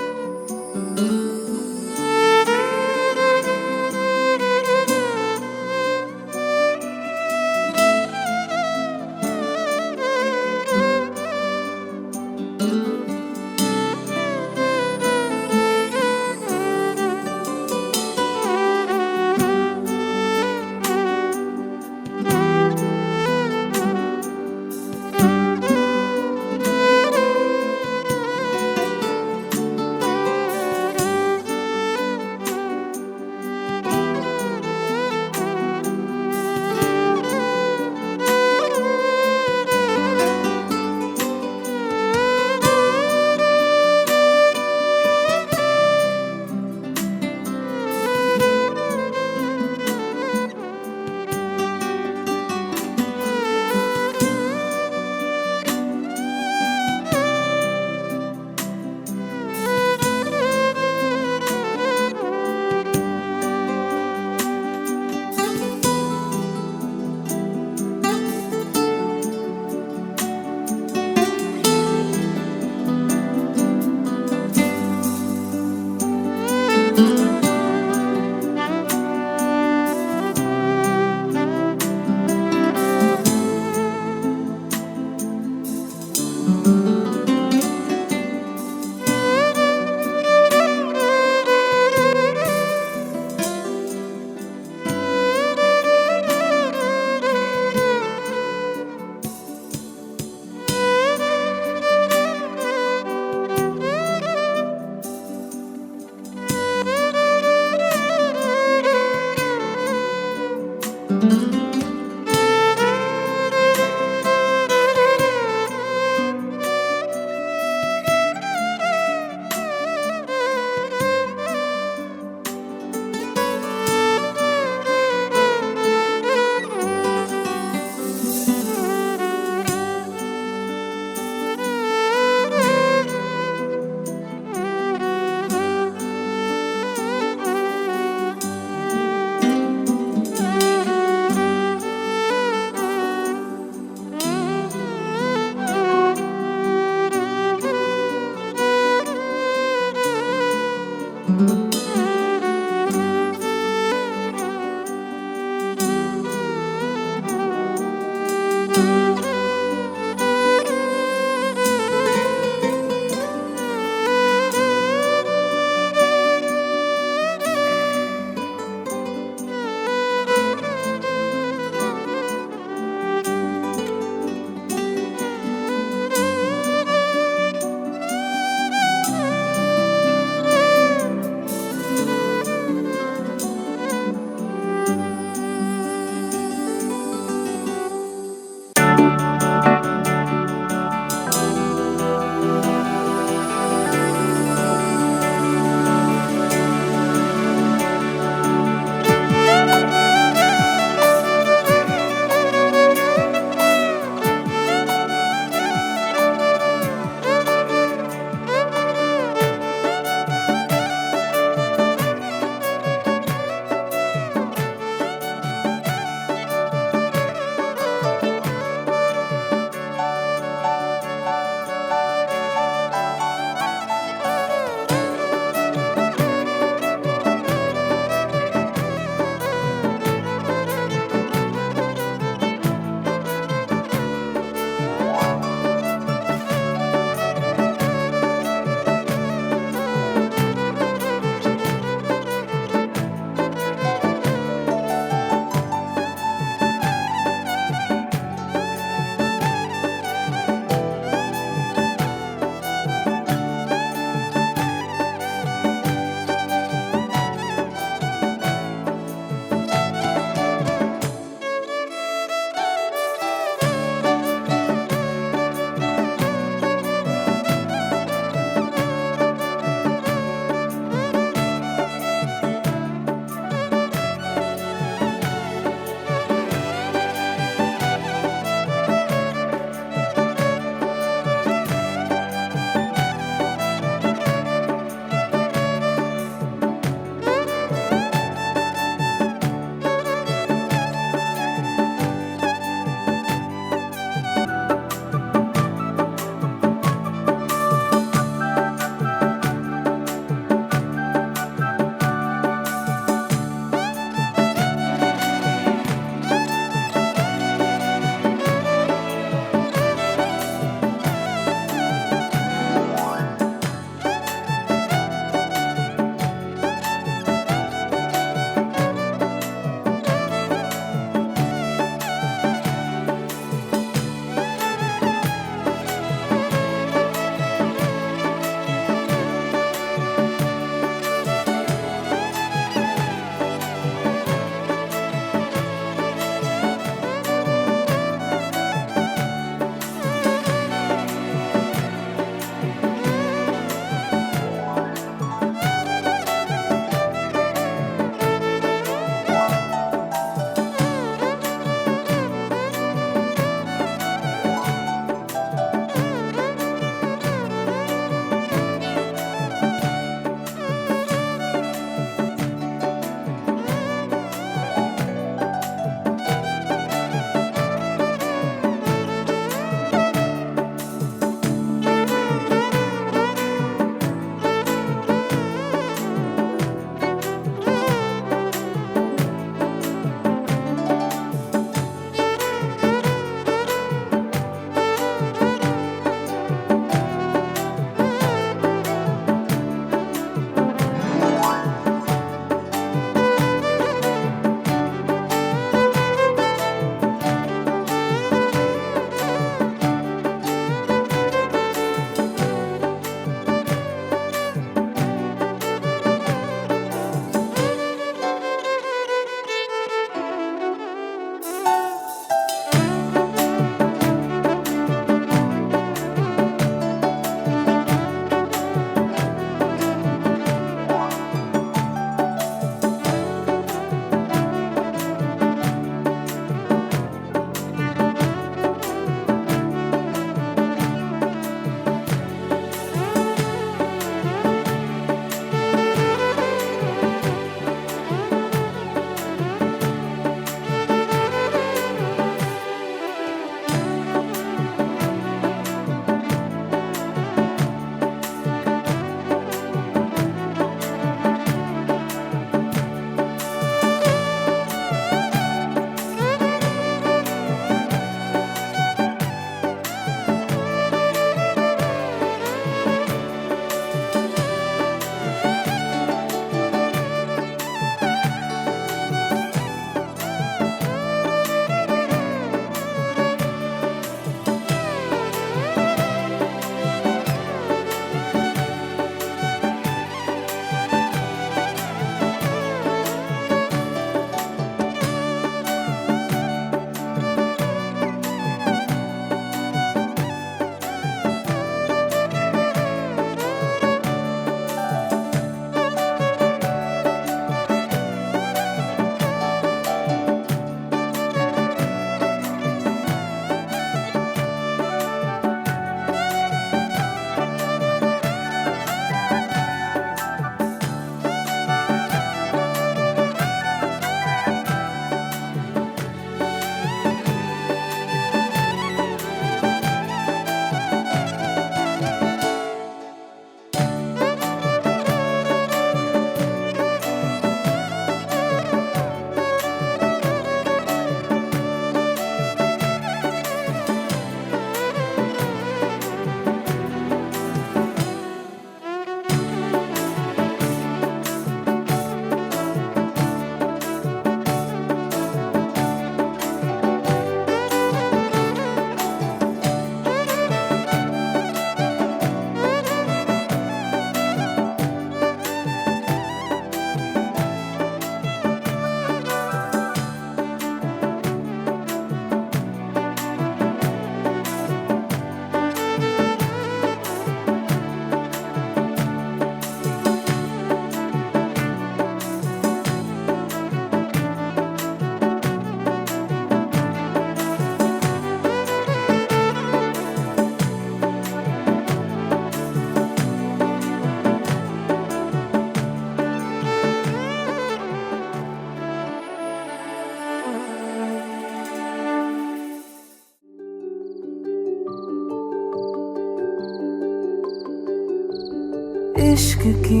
[SPEAKER 1] इश्क की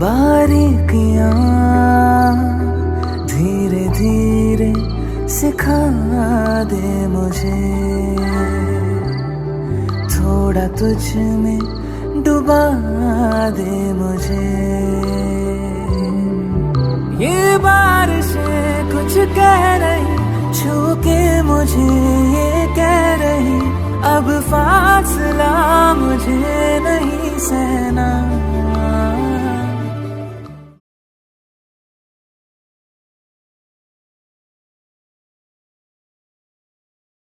[SPEAKER 1] बारीकियां धीरे धीरे सिखा दे मुझे, थोड़ा तुझ में डुबा दे मुझे। ये बारिशें कुछ कह रही, छू के मुझे ये कह रही, अब फासला मुझे नहीं सहना।